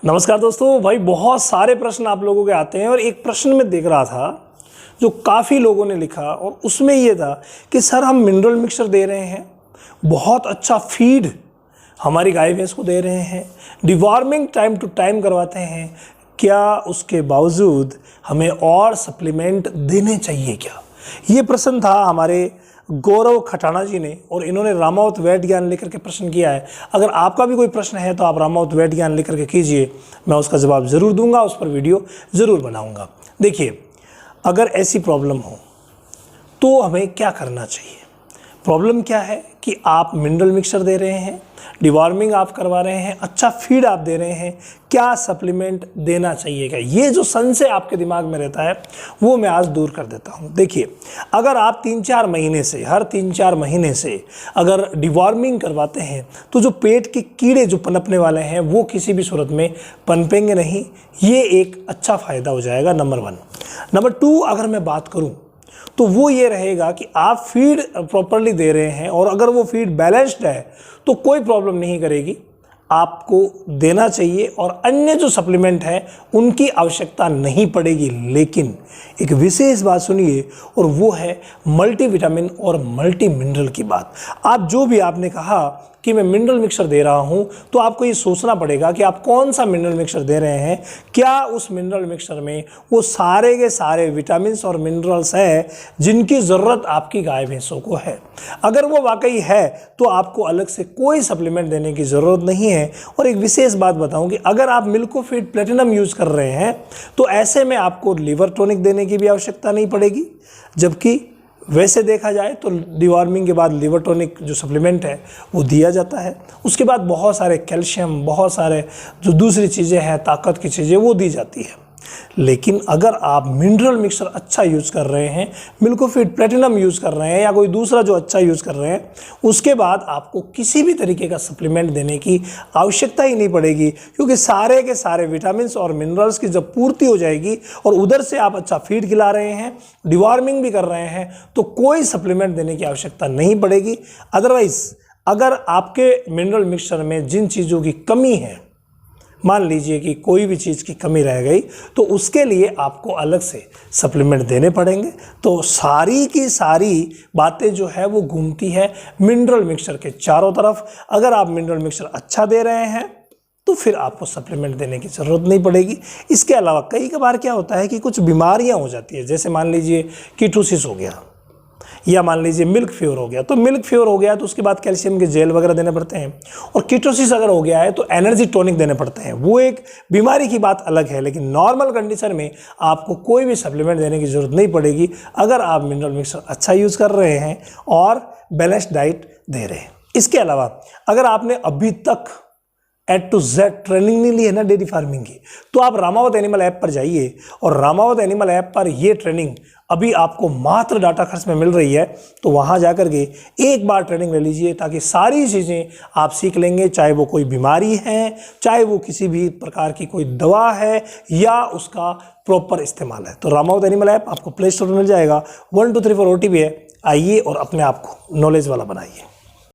नमस्कार दोस्तों। भाई बहुत सारे प्रश्न आप लोगों के आते हैं और एक प्रश्न में देख रहा था जो काफ़ी लोगों ने लिखा और उसमें ये था कि सर हम मिनरल मिक्सचर दे रहे हैं, बहुत अच्छा फीड हमारी गाय भैंस को दे रहे हैं, डिवॉर्मिंग टाइम टू टाइम करवाते हैं, क्या उसके बावजूद हमें और सप्लीमेंट देने चाहिए क्या? ये प्रश्न था हमारे गौरव खटाना जी ने और इन्होंने रामावत वैद ज्ञान लेकर के प्रश्न किया है। अगर आपका भी कोई प्रश्न है तो आप रामावत वैद ज्ञान लेकर के कीजिए, मैं उसका जवाब ज़रूर दूंगा, उस पर वीडियो ज़रूर बनाऊंगा। देखिए, अगर ऐसी प्रॉब्लम हो तो हमें क्या करना चाहिए? प्रॉब्लम क्या है कि आप मिनरल मिक्सचर दे रहे हैं, डिवॉर्मिंग आप करवा रहे हैं, अच्छा फीड आप दे रहे हैं, क्या सप्लीमेंट देना चाहिएगा? ये जो संशय आपके दिमाग में रहता है वो मैं आज दूर कर देता हूँ। देखिए, अगर आप 3-4 महीने से हर 3-4 महीने से अगर डिवॉर्मिंग करवाते हैं तो जो पेट के कीड़े जो पनपने वाले हैं वो किसी भी सूरत में पनपेंगे नहीं। ये एक अच्छा फ़ायदा हो जाएगा, नंबर 1। नंबर 2, अगर मैं बात करूँ तो वो ये रहेगा कि आप फीड प्रॉपरली दे रहे हैं और अगर वो फीड बैलेंस्ड है तो कोई प्रॉब्लम नहीं करेगी, आपको देना चाहिए और अन्य जो सप्लीमेंट है उनकी आवश्यकता नहीं पड़ेगी। लेकिन एक विशेष बात सुनिए और वो है मल्टीविटामिन और मल्टी मिनरल की बात। आप जो भी आपने कहा कि मैं मिनरल मिक्सचर दे रहा हूं तो आपको ये सोचना पड़ेगा कि आप कौन सा मिनरल मिक्सचर दे रहे हैं। क्या उस मिनरल मिक्सचर में वो सारे के सारे विटामिन और मिनरल्स हैं जिनकी ज़रूरत आपकी गाय भैंसों को है? अगर वो वाकई है तो आपको अलग से कोई सप्लीमेंट देने की ज़रूरत नहीं है। और एक विशेष बात बताऊं कि अगर आप मिल्कोफीड प्लेटिनम यूज़ कर रहे हैं तो ऐसे में आपको लिवर टॉनिक देने की भी आवश्यकता नहीं पड़ेगी, जबकि वैसे देखा जाए तो डिवॉर्मिंग के बाद लिवर टॉनिक जो सप्लीमेंट है वो दिया जाता है। उसके बाद बहुत सारे कैल्शियम, बहुत सारे जो दूसरी चीज़ें हैं, ताकत की चीज़ें, वो दी जाती है। लेकिन अगर आप मिनरल मिक्सचर अच्छा यूज़ कर रहे हैं, मिल्कोफीड प्लेटिनम यूज़ कर रहे हैं या कोई दूसरा जो अच्छा यूज़ कर रहे हैं, उसके बाद आपको किसी भी तरीके का सप्लीमेंट देने की आवश्यकता ही नहीं पड़ेगी, क्योंकि सारे के सारे विटामिन और मिनरल्स की जब पूर्ति हो जाएगी और उधर से आप अच्छा फीड खिला रहे हैं, डिवॉर्मिंग भी कर रहे हैं, तो कोई सप्लीमेंट देने की आवश्यकता नहीं पड़ेगी। अदरवाइज अगर आपके मिनरल मिक्सचर में जिन चीज़ों की कमी है, मान लीजिए कि कोई भी चीज़ की कमी रह गई, तो उसके लिए आपको अलग से सप्लीमेंट देने पड़ेंगे। तो सारी की सारी बातें जो है वो घूमती है मिनरल मिक्सचर के चारों तरफ। अगर आप मिनरल मिक्सचर अच्छा दे रहे हैं तो फिर आपको सप्लीमेंट देने की ज़रूरत नहीं पड़ेगी। इसके अलावा कई बार क्या होता है कि कुछ बीमारियां हो जाती है, जैसे मान लीजिए कीटोसिस हो गया या मान लीजिए मिल्क फीवर हो गया। तो मिल्क फीवर हो गया तो उसके बाद कैल्शियम के जेल वगैरह देने पड़ते हैं, और कीटोसिस अगर हो गया है तो एनर्जी टॉनिक देने पड़ते हैं। वो एक बीमारी की बात अलग है, लेकिन नॉर्मल कंडीशन में आपको कोई भी सप्लीमेंट देने की ज़रूरत नहीं पड़ेगी अगर आप मिनरल मिक्सचर अच्छा यूज़ कर रहे हैं और बैलेंस्ड डाइट दे रहे हैं। इसके अलावा अगर आपने अभी तक A to Z ट्रेनिंग नहीं ली है ना डेयरी फार्मिंग की, तो आप रामावत एनिमल ऐप पर जाइए और रामावत एनिमल ऐप पर ये ट्रेनिंग अभी आपको मात्र डाटा खर्च में मिल रही है। तो वहाँ जाकर के एक बार ट्रेनिंग ले लीजिए, ताकि सारी चीज़ें आप सीख लेंगे, चाहे वो कोई बीमारी है, चाहे वो किसी भी प्रकार की कोई दवा है या उसका प्रॉपर इस्तेमाल है। तो रामावत एनिमल ऐप आपको प्ले स्टोर में मिल जाएगा। 1 2 3 4 OTP है। आइए और अपने आप को नॉलेज वाला बनाइए।